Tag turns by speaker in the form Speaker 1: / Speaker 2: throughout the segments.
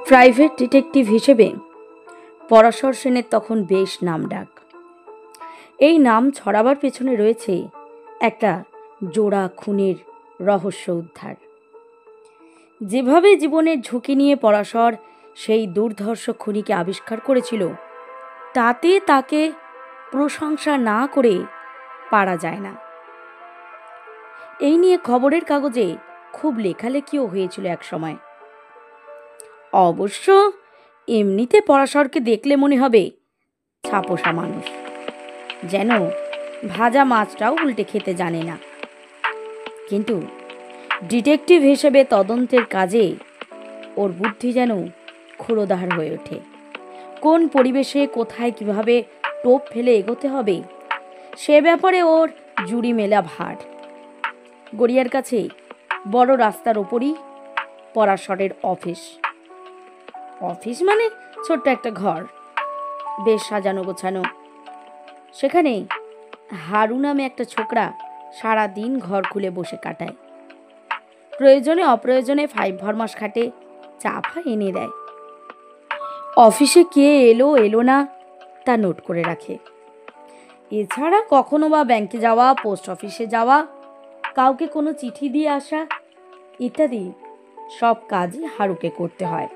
Speaker 1: Private detective হিসেবে পরাশর সেনের তখন বেশ নামডাক। এই নাম ছড়াবার পেছনে রয়েছে একটা জোড়া খুনের রহস্য উদ্ধার। যেভাবে জীবনের ঝুঁকি নিয়ে পরাশর সেই দুর্ধর্ষ খুনিকে আবিষ্কার করেছিল, তাতে তাকে প্রশংসা না করে পারা যায় না। এই নিয়ে খবরের কাগজে খুব লেখালেখিও হয়েছিল এক সময়। অবশ্য এমনিতে পরাশরকে দেখলে মনে হবে ছাপোষা মানুষ, যেন ভাজা মাছটাও উল্টে খেতে জানে না। কিন্তু ডিটেকটিভ হিসেবে তদন্তের কাজে ওর বুদ্ধি যেন ক্ষুরোধার হয়ে ওঠে। কোন পরিবেশে কোথায় কিভাবে টোপ ফেলে এগোতে হবে সে ব্যাপারে ওর জুড়ি মেলা ভার। গড়িয়ার কাছে বড় রাস্তার ওপরই পরাশরের অফিস। অফিস মানে ছোট্ট একটা ঘর, বেশ সাজানো গোছানো। সেখানে হারু নামে একটা ছোকরা সারাদিন ঘর খুলে বসে কাটায়। প্রয়োজনে অপ্রয়োজনে 5 ফরমাস খাটে, চা ফা এনে দেয়। অফিসে কে এলো না তা নোট করে রাখে। এছাড়া কখনো বা ব্যাংকে যাওয়া, পোস্ট অফিসে যাওয়া, কাউকে কোনো চিঠি দিয়ে আসা ইত্যাদি সব কাজই হারুকে করতে হয়।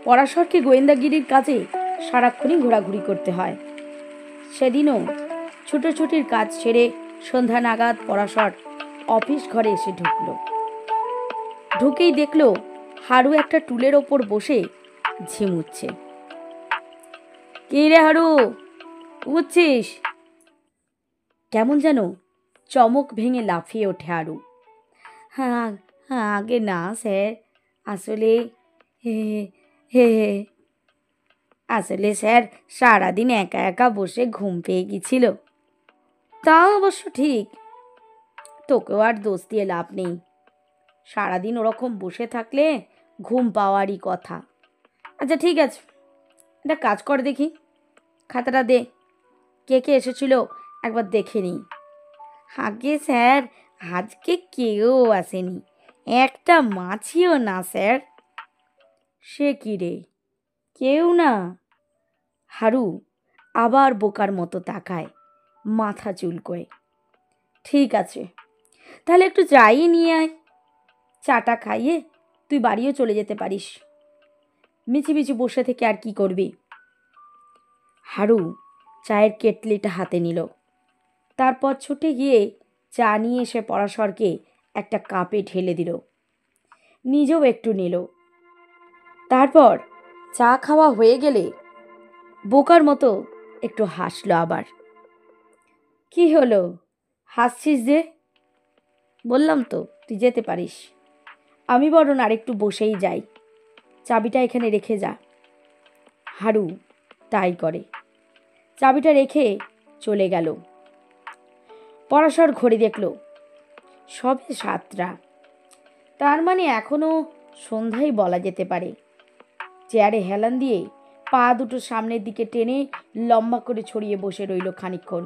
Speaker 1: পরাশরকে গোয়েন্দাগিরির কাজে সারাক্ষণই ঘোরাঘুরি করতে হয়। সেদিনও ছুটোছুটির কাজ ছেড়ে সন্ধ্যা নাগাদ পরাশর অফিস ঘরে এসে ঢুকেই দেখল হারু একটা টুলের ওপর বসে ঝিমুচ্ছে। কি রে হারু, উঠছিস? কেমন যেন চমক ভেঙে লাফিয়ে ওঠে হারু। হ্যাঁ আগে না স্যার, আসলে আসলে স্যার সারাদিন একা একা বসে ঘুম পেয়ে গেছিল। তা অবশ্য ঠিক, তোকেও আর দোষ দিয়ে লাভ নেই। সারাদিন ওরকম বসে থাকলে ঘুম পাওয়ারই কথা। আচ্ছা ঠিক আছে, একটা কাজ কর দেখি, খাতাটা দে, কে কে এসেছিল একবার দেখে নিই। আগে স্যার আজকে কেউ আসেনি, একটা মাছিও না স্যার। সে কি রে, কেউ না? হারু আবার বোকার মতো তাকায়, মাথা চুলকোয়। ঠিক আছে, তাহলে একটু চাই নিয়ে আয়, চাটা খাইয়ে তুই বাড়িও চলে যেতে পারিস। মিছিমিছি বসে থেকে আর কি করবি? হারু চায়ের কেটলিটা হাতে নিল, তারপর ছুটে গিয়ে চা নিয়ে এসে পরাশরকে একটা কাপে ঢেলে দিল, নিজেও একটু নিল। তারপর চা খাওয়া হয়ে গেলে বোকার মতো একটু হাসলো আবার। কি হলো, হাসছিস যে? বললাম তো তুই যেতে পারিস, আমি বরং আরেকটু বসেই যাই, চাবিটা এখানে রেখে যা। হারু তাই করে, চাবিটা রেখে চলে গেল। পরাশর ঘড়ি দেখল, সবে 7টা, তার মানে এখনো সন্ধ্যাই বলা যেতে পারে। চেয়ারে হেলান দিয়ে পা দুটো সামনের দিকে টেনে লম্বা করে ছড়িয়ে বসে রইল খানিকক্ষণ।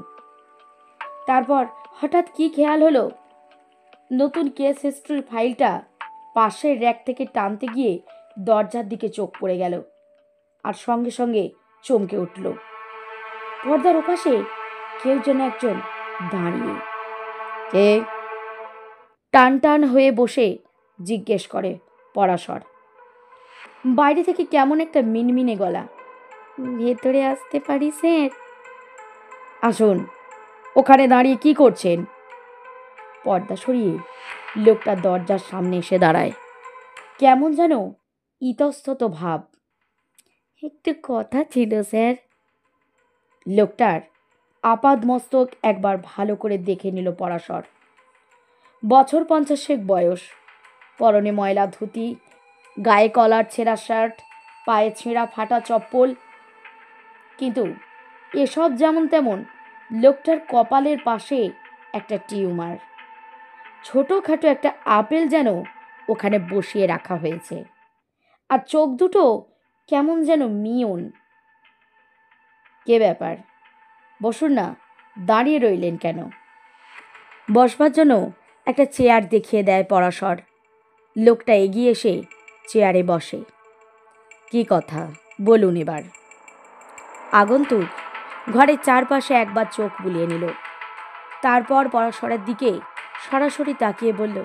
Speaker 1: তারপর হঠাৎ কি খেয়াল হলো, নতুন কেস হিস্ট্রির ফাইলটা পাশের র্যাক থেকে টানতে গিয়ে দরজার দিকে চোখ পড়ে গেল, আর সঙ্গে সঙ্গে চমকে উঠল। পর্দার ওপাশে কেউ যেন একজন দাঁড়িয়ে। কে? টান টান হয়ে বসে জিজ্ঞেস করে পরাশর। বাইরে থেকে কেমন একটা মিনমিনে গলা, ভেতরে আসতে পারি স্যার? আসুন, ওখানে দাঁড়িয়ে কি করছেন? পর্দা সরিয়ে লোকটা দরজার সামনে এসে দাঁড়ায়, কেমন যেন ইতস্তত ভাব। একটু কথা ছিল স্যার। লোকটার আপাদ মস্তক একবার ভালো করে দেখে নিল পরাশর। বছর 50 বয়স, পরনে ময়লা ধুতি, গায়ে কলার ছেঁড়া শার্ট, পায়ে ছেঁড়া ফাটা চপ্পল। কিন্তু এসব যেমন তেমন, লোকটার কপালের পাশে একটা টিউমার, ছোটোখাটো একটা আপেল যেন ওখানে বসিয়ে রাখা হয়েছে, আর চোখ দুটো কেমন যেন মিয়ন। কে ব্যাপার, বসুন না, দাঁড়িয়ে রইলেন কেন? বসবার জন্য একটা চেয়ার দেখিয়ে দেয় পরাশর। লোকটা এগিয়ে এসে চেয়ারে বসে। কি কথা বলুন এবার। আগন্তুক ঘরের চারপাশে একবার চোখ বুলিয়ে নিল, তারপর পরাশরের দিকে সরাসরি তাকিয়ে বলল,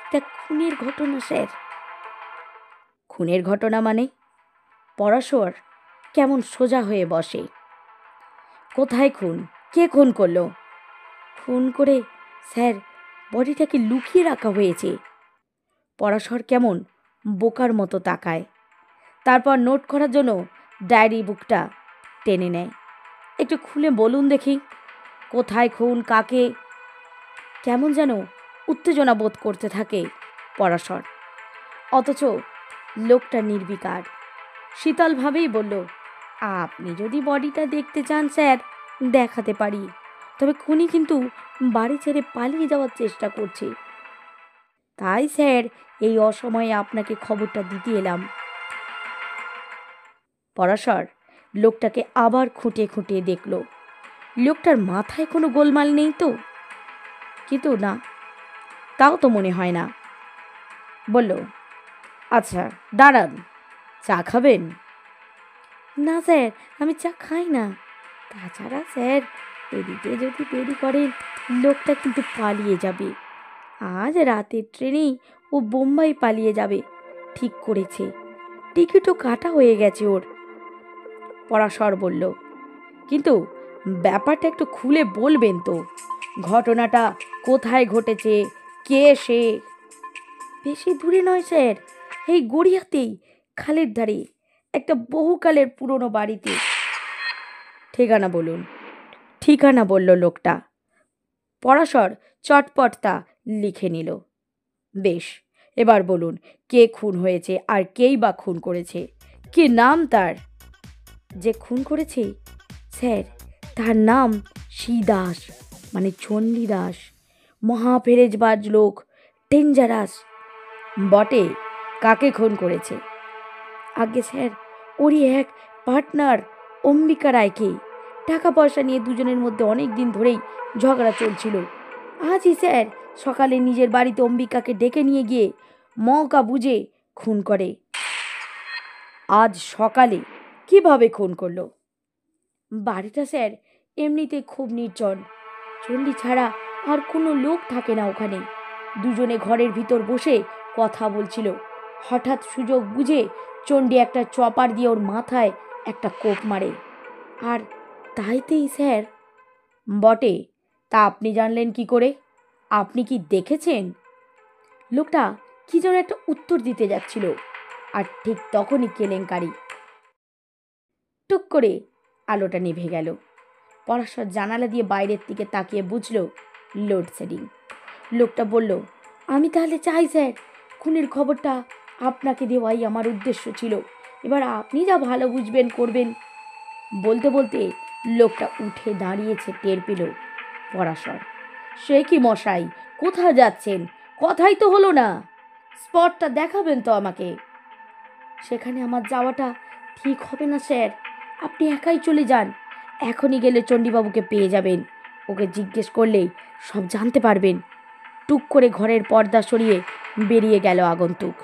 Speaker 1: এটা খুনের ঘটনা স্যার। খুনের ঘটনা মানে? পরাশর কেমন সোজা হয়ে বসে। কোথায় খুন? কে খুন করলো? খুন করে স্যার বডিটাকে লুকিয়ে রাখা হয়েছে। পরাশর কেমন বোকার মতো তাকায়, তারপর নোট করার জন্য ডায়েরি বুকটা টেনে নেয়। একটু খুলে বলুন দেখি, কোথায় খুন, কাকে? কেমন যেন উত্তেজনা বোধ করতে থাকে পরাশর, অথচ লোকটা নির্বিকার। শীতলভাবেই বলল, আপনি যদি বডিটা দেখতে চান স্যার, দেখাতে পারি, তবে খুনি কিন্তু বাড়ি ছেড়ে পালিয়ে যাওয়ার চেষ্টা করছে। তাই স্যার এই অসময়ে আপনাকে খবরটা দিতে এলাম। পরাশর লোকটাকে আবার খুঁটে খুঁটে দেখল। লোকটার মাথায় কোনো গোলমাল নেই তো? কিন্তু না, তাও তো মনে হয় না। বলল, আচ্ছা দাঁড়ান, চা খাবেন? না স্যার, আমি চা খাই না। তাছাড়া স্যার, এদিকে যদি দেরি করেন লোকটা কিন্তু পালিয়ে যাবে। আজ রাতের ট্রেনেই ও বোম্বাই পালিয়ে যাবে ঠিক করেছে। টিকিটও কাটা হয়ে গেছে ওর। পরাশর বলল, কিন্তু ব্যাপারটা একটু খুলে বলবেন তো, ঘটনাটা কোথায় ঘটেছে, কে সে? বেশি দূরে নয় স্যার, এই গড়িয়াতেই, খালের ধারে একটা বহুকালের পুরনো বাড়িতে। ঠিকানা বলুন। ঠিকানা বলল লোকটা। পরাশর চটপট তা লিখে নিল। বেশ, এবার বলুন কে খুন হয়েছে আর কেই বা খুন করেছে? কি নাম তার? যে খুন করেছে স্যার, তার নাম শ্রীদাস, মানে চণ্ডীদাস। মহাফেরেজবাজ লোক, ডেঞ্জারাস। বটে, কাকে খুন করেছে? আগে স্যার, ওরই এক পার্টনার অম্বিকা রায়কে। টাকা পয়সা নিয়ে দুজনের মধ্যে অনেক দিন ধরেই ঝগড়া চলছিল। আজই স্যার সকালে নিজের বাড়িতে অম্বিকাকে ডেকে নিয়ে গিয়ে মৌকা বুঝে খুন করে। আজ সকালে? কিভাবে খুন করলো? বাড়িটা স্যার এমনিতে খুব নির্জন, চণ্ডী ছাড়া আর কোনো লোক থাকে না ওখানে। দুজনে ঘরের ভিতর বসে কথা বলছিল। হঠাৎ সুযোগ বুঝে চণ্ডী একটা চপার দিয়ে ওর মাথায় একটা কোপ মারে, আর তাইতেই স্যার। বটে, তা আপনি জানলেন কি করে? আপনি কি দেখেছেন? লোকটা কি যেন একটা উত্তর দিতে যাচ্ছিল, আর ঠিক তখনই কেলেঙ্কারি। টুক করে আলোটা নিভে গেল। পরাশর জানালা দিয়ে বাইরের দিকে তাকিয়ে বুঝল লোডশেডিং। লোকটা বলল, আমি তাহলে চাই স্যার, খুনের খবরটা আপনাকে দেওয়াই আমার উদ্দেশ্য ছিল। এবার আপনি যা ভালো বুঝবেন করবেন। বলতে বলতে লোকটা উঠে দাঁড়িয়েছে টের পেল পরাশর। সে কি মশাই, কোথায় যাচ্ছেন? কথাই তো হলো না। স্পটটা দেখাবেন তো আমাকে। সেখানে আমার যাওয়াটা ঠিক হবে না স্যার, আপনি একাই চলে যান। এখনই গেলে চণ্ডীবাবুকে পেয়ে যাবেন, ওকে জিজ্ঞেস করলেই সব জানতে পারবেন। টুক করে ঘরের পর্দা সরিয়ে বেরিয়ে গেল আগন্তুক।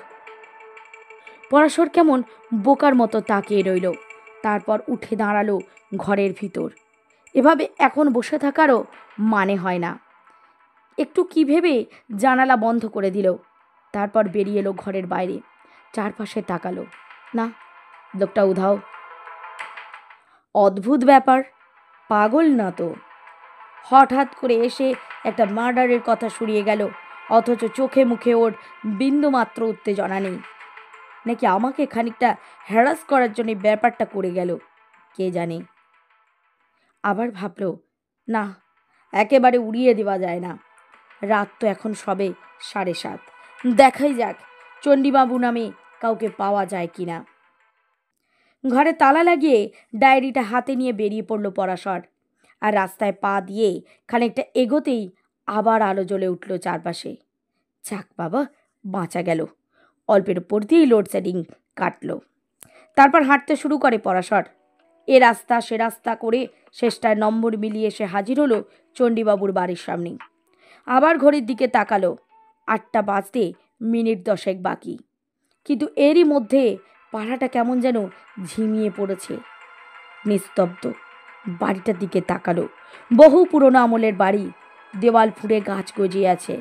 Speaker 1: পরাশর কেমন বোকার মতো তাকিয়ে রইল, তারপর উঠে দাঁড়ালো ঘরের ভিতর। এভাবে এখন বসে থাকারও মানে হয় না। একটু কি ভেবে জানালা বন্ধ করে দিল, তারপর বেরিয়ে এলো ঘরের বাইরে। চারপাশে তাকালো, না, লোকটা উধাও। অদ্ভুত ব্যাপার, পাগল না তো? হঠাৎ করে এসে একটা মার্ডারের কথা শুনিয়ে গেল, অথচ চোখে মুখে ওর বিন্দুমাত্র উত্তেজনা নেই। নাকি আমাকে খানিকটা হ্যারাস করার জন্য ব্যাপারটা করে গেল, কে জানে। আবার ভাবল, না, একেবারে উড়িয়ে দেওয়া যায় না। রাত তো এখন সবে 7:30। দেখাই যাক চণ্ডীবাবু নামে কাউকে পাওয়া যায় কিনা। ঘরে তালা লাগিয়ে ডায়েরিটা হাতে নিয়ে বেরিয়ে পড়ল পরাশর। আর রাস্তায় পা দিয়ে খানিকটা এগোতেই আবার আলো জ্বলে উঠল চারপাশে। যাক বাবা, বাঁচা গেল। অল্পের উপর দিয়েই লোডশেডিং কাটল। তারপর হাঁটতে শুরু করে পরাশর। এ রাস্তা সে রাস্তা করে শেষটায় নম্বর মিলিয়ে সে হাজির হলো চণ্ডীবাবুর বাড়ির সামনে। আবার ঘড়ির দিকে তাকালো, 8টা বাজতে মিনিট 10 বাকি। কিন্তু এরই মধ্যে পাড়াটা কেমন যেন ঝিমিয়ে পড়েছে, নিস্তব্ধ। বাড়িটার দিকে তাকালো। বহু পুরনো আমলের বাড়ি, দেওয়াল ফুঁড়ে গাছ গজিয়ে আছে।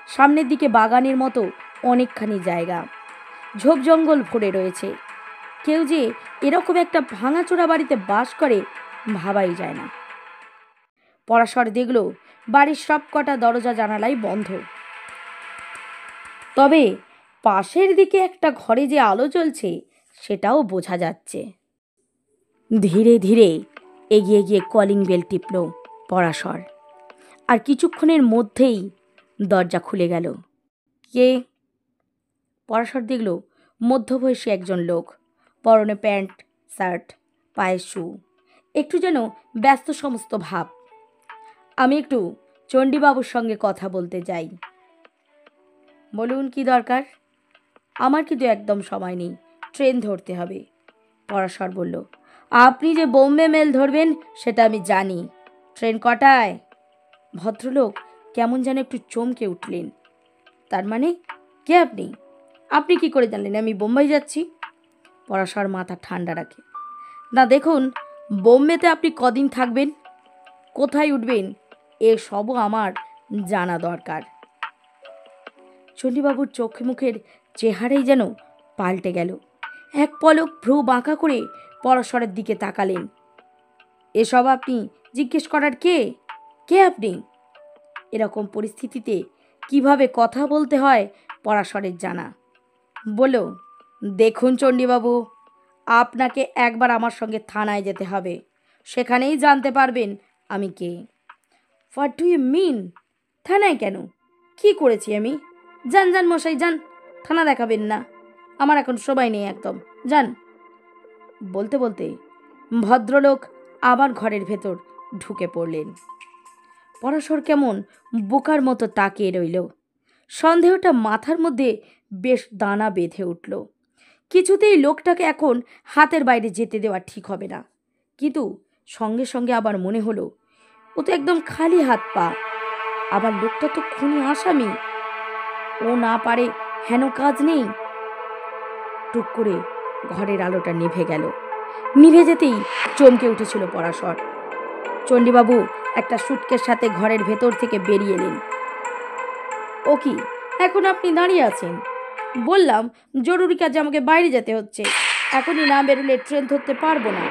Speaker 1: সামনের দিকে বাগানের মতো অনেকখানি জায়গা, ঝোপ জঙ্গল ভরে রয়েছে। কেউ যে এরকম একটা ভাঙাচোরা বাড়িতে বাস করে ভাবাই যায় না। পরাশর দেখল বাড়ির সব কটা দরজা জানালাই বন্ধ, তবে পাশের দিকে একটা ঘরে যে আলো জ্বলছে সেটাও বোঝা যাচ্ছে। ধীরে ধীরে এগিয়ে গিয়ে কলিং বেল টিপল পরাশর, আর কিছুক্ষণের মধ্যেই দরজা খুলে গেল। কে? পরাশর দেখল মধ্যবয়সী একজন লোক, পরনে প্যান্ট শার্ট, পায়ে শু, একটু যেন ব্যস্ত সমস্ত ভাব। আমি একটু চণ্ডীবাবুর সঙ্গে কথা বলতে যাই। বলুন কি দরকার? আমার কিন্তু একদম সময় নেই, ট্রেন ধরতে হবে। পরাশর বলল, আপনি যে বোম্বে মেল ধরবেন সেটা আমি জানি। ট্রেন কটায়? ভদ্রলোক কেমন যেন একটু চমকে উঠলেন। তার মানে কে আপনি? আপনি কি করে জানলেন আমি বোম্বাই যাচ্ছি? পরাশর মাথা ঠান্ডা রাখে, না দেখুন, বোম্বেতে আপনি কদিন থাকবেন, কোথায় উঠবেন, এসবও আমার জানা দরকার। চণ্ডীবাবুর চোখে মুখের চেহারাই যেন পাল্টে গেল। এক পলক ভ্রু বাঁকা করে পরাশরের দিকে তাকালেন। এসব আপনি জিজ্ঞেস করার কে? কে আপনি? এরকম পরিস্থিতিতে কিভাবে কথা বলতে হয় পরাশরের জানা। বলো, দেখুন চণ্ডীবাবু, আপনাকে একবার আমার সঙ্গে থানায় যেতে হবে, সেখানেই জানতে পারবেন আমি কে। What do you mean? থানায় কেন? কি করেছি আমি? যান যান মশাই যান, থানা দেখাবেন না, আমার এখন সময় নেই একদম, যান। বলতে বলতে ভদ্রলোক আবার ঘরের ভেতর ঢুকে পড়লেন। পরাশর কেমন বোকার মতো তাকিয়ে রইল। সন্দেহটা মাথার মধ্যে বেশ দানা বেঁধে উঠল। কিছুতেই লোকটাকে এখন হাতের বাইরে যেতে দেওয়া ঠিক হবে না, কিন্তু সঙ্গে সঙ্গে আবার মনে হলো ও তো একদম খালি হাত পা, আবার লোকটা তো খুনি আসামি, ও না পারে হেন কাজ নেই। টুক করে ঘরের আলোটা নিভে গেল। নিভে যেতেই চমকে উঠেছিল পরাশর। চণ্ডীবাবু একটা সুটকের সাথে ঘরের ভেতর থেকে বেরিয়ে এলেন। ও কি, এখন আপনি দাঁড়িয়ে আছেন? বললাম জরুরি কাজে আমাকে বাইরে যেতে হচ্ছে, এখনই না বেরোলে ট্রেন ধরতে পারবো না।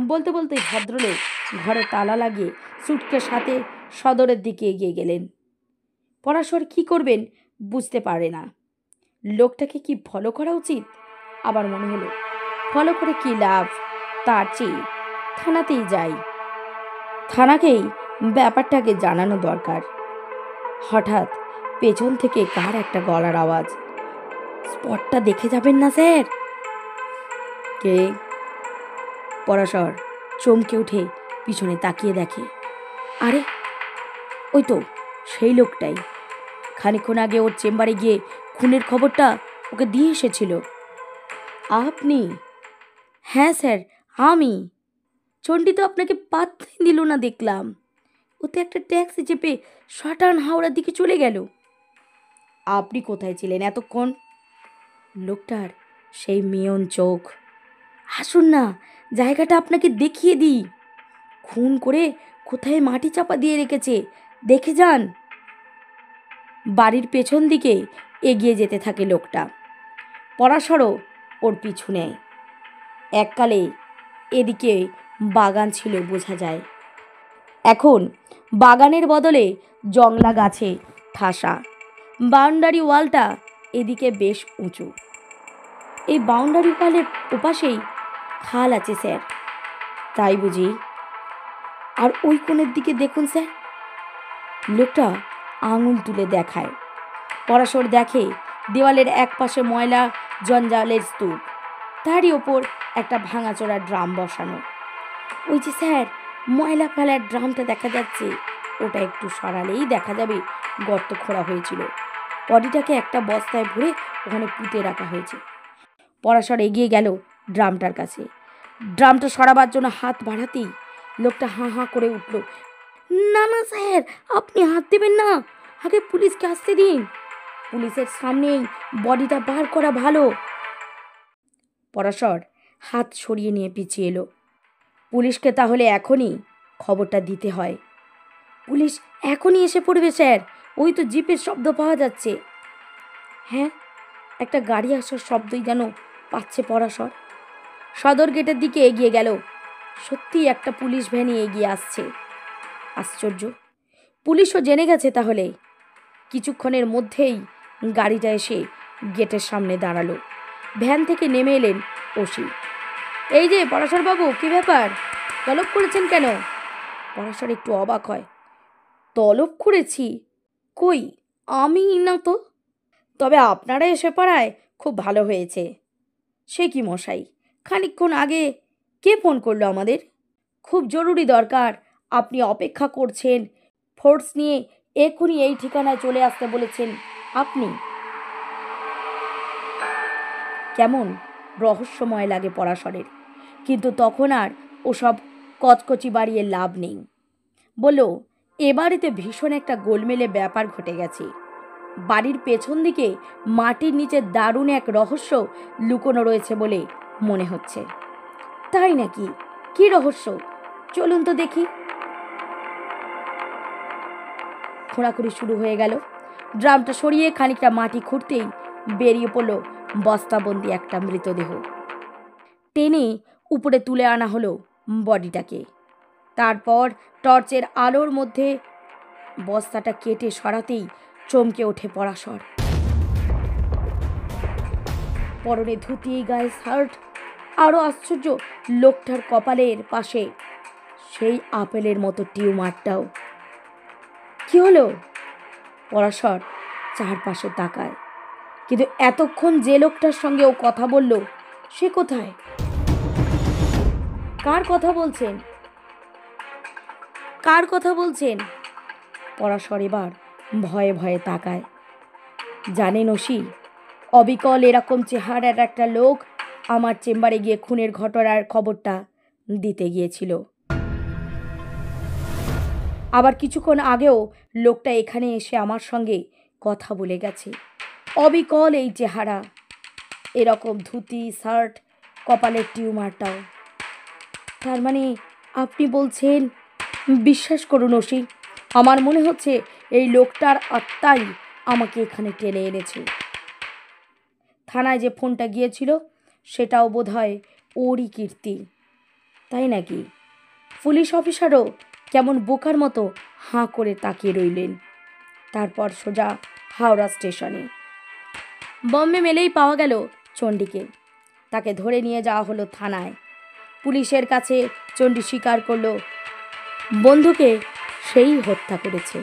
Speaker 1: বলতে বলতে ভদ্রলোক ঘরে তালা লাগিয়ে সুটকের সাথে সদরের দিকে এগিয়ে গেলেন। পরাশর কি করবেন বুঝতে পারে না। লোকটাকে কি ফলো করা উচিত? আবার মনে হলো ফলো করে কি লাভ, তার চেয়ে থানাতেই যাই, থানাকেই ব্যাপারটাকে জানানো দরকার। হঠাৎ পেছন থেকে কার একটা গলার আওয়াজ। স্পটটা দেখে যাবেন না স্যার? কে? পরাশর চমকে উঠে পিছনে তাকিয়ে দেখে, আরে ওই তো সেই লোকটাই, খানিক্ষণ আগে ওর চেম্বারে গিয়ে খুনের খবরটা ওকে দিয়ে এসেছিল। আপনি? হ্যাঁ স্যার, আমি। চণ্ডী তো আপনাকে পাত্তাই দিল না দেখলাম, ওতে একটা ট্যাক্সি চেপে শটান হাওড়ার দিকে চলে গেল। আপনি কোথায় ছিলেন এতক্ষণ? লোকটার সেই মিয়ন চোখ। আসুন না, জায়গাটা আপনাকে দেখিয়ে দিই, খুন করে কোথায় মাটি চাপা দিয়ে রেখেছে, দেখে যান। বাড়ির পেছন দিকে এগিয়ে যেতে থাকে লোকটা। পরাশরও ওর পিছু নেয়। এককালে এদিকে বাগান ছিল বোঝা যায়, এখন বাগানের বদলে জংলা গাছে ঠাসা। বাউন্ডারি ওয়ালটা এদিকে বেশ উঁচু। এই বাউন্ডারি ওয়ালের ওপাশেই খাল আছে স্যার। তাই বুঝি? আর ওই কোণের দিকে দেখুন স্যার। লোকটা আঙুল তুলে দেখায়। পরাশর দেখে দেওয়ালের এক পাশে ময়লা জঞ্জালের স্তূপ, তারই ওপর একটা ভাঙাচোরা ড্রাম বসানো। ওই যে স্যার ময়লা ফেলার ড্রামটা দেখা যাচ্ছে, ওটা একটু সরালেই দেখা যাবে গর্ত খোঁড়া হয়েছিল, বডিটাকে একটা বস্তায় ভরে ওখানে পুঁতে রাখা হয়েছে। পরাশর এগিয়ে গেল ড্রামটার কাছে। ড্রামটা সরাবার জন্য হাত বাড়াতেই লোকটা হাঁ হাঁ করে উঠল, না না স্যার, আপনি হাত দেবেন না, আগে পুলিশকে আসতে দিন, পুলিশের সামনেই বডিটা বার করা ভালো। পরাশর হাত সরিয়ে নিয়ে পিছিয়ে এলো। পুলিশকে তাহলে এখনই খবরটা দিতে হয়। পুলিশ এখনই এসে পড়বে স্যার, ওই তো জিপের শব্দ পাওয়া যাচ্ছে। হ্যাঁ, একটা গাড়ি আসার শব্দই যেন পাচ্ছে পরাশর। সদর গেটের দিকে এগিয়ে গেল। সত্যিই একটা পুলিশ ভ্যানই এগিয়ে আসছে। আশ্চর্য, পুলিশও জেনে গেছে তাহলে। কিছুক্ষণের মধ্যেই গাড়িটা এসে গেটের সামনে দাঁড়ালো। ভ্যান থেকে নেমে এলেন ওসি। এই যে পরাশরবাবু, কি ব্যাপার, তলব করেছেন কেন? পরাশর একটু অবাক হয়। তলব করেছি? কই, আমি না তো। তবে আপনারা এসে পড়ায় খুব ভালো হয়েছে। সে কি মশাই, খানিকক্ষণ আগে কে ফোন করলো আমাদের? খুব জরুরি দরকার, আপনি অপেক্ষা করছেন, ফোর্স নিয়ে এক্ষুনি এই ঠিকানায় চলে আসতে বলেছেন আপনি। কেমন রহস্যময় লাগে পরাশরের, কিন্তু তখন আর ওসব কচকচি বাড়িয়ে লাভ নেই। বলল, এ বাড়িতে ভীষণ একটা গোলমেলে ব্যাপার ঘটে গেছে। বাড়ির পেছন দিকে মাটির নিচে দারুণ এক রহস্য লুকোনো রয়েছে বলে মনে হচ্ছে। তাই নাকি? কি রহস্য? চলুন তো দেখি। খোঁড়াখুড়ি শুরু হয়ে গেল। ড্রামটা সরিয়ে খানিকটা মাটি খুঁড়তেই বেরিয়ে পড়ল বস্তাবন্দি একটা মৃতদেহ। টেনে উপরে তুলে আনা হলো বডিটাকে। তারপর টর্চের আলোর মধ্যে বস্তাটা কেটে সরাতেই চমকে ওঠে পরাশর। পরনে ধুতি, গায়ে শার্ট, আরও আশ্চর্য, লোকটার কপালের পাশে সেই আপেলের মতো টিউমারটাও। কি হলো? পরাশর চারপাশে তাকায়, কিন্তু এতক্ষণ যে লোকটার সঙ্গে ও কথা বলল সে কোথায়? কার কথা বলছেন? কার কথা বলছেন? পরাশর এবার ভয়ে ভয়ে তাকায়। জানেন ওসি, অবিকল এরকম চেহারার একটা লোক আমার চেম্বারে গিয়ে খুনের ঘটনার খবরটা দিতে গিয়েছিল। আবার কিছুক্ষণ আগেও লোকটা এখানে এসে আমার সঙ্গে কথা বলে গেছে। অবিকল এই চেহারা, এরকম ধুতি, শার্ট, কপালের টিউমারটাও। তার মানে আপনি বলছেন? বিশ্বাস করুন ওসি, আমার মনে হচ্ছে এই লোকটার আত্মাই আমাকে এখানে টেনে এনেছে। থানায় যে ফোনটা গিয়েছিল সেটাও বোধহয় ওরই কীর্তি। তাই নাকি? পুলিশ অফিসারও কেমন বোকার মতো হাঁ করে তাকিয়ে রইলেন। তারপর সোজা হাওড়া স্টেশনে। বম্বে মেলেই পাওয়া গেল চণ্ডীকে। তাকে ধরে নিয়ে যাওয়া হলো থানায়। পুলিশের কাছে চণ্ডী স্বীকার করল বন্ধুকে সেই হত্যা করেছে।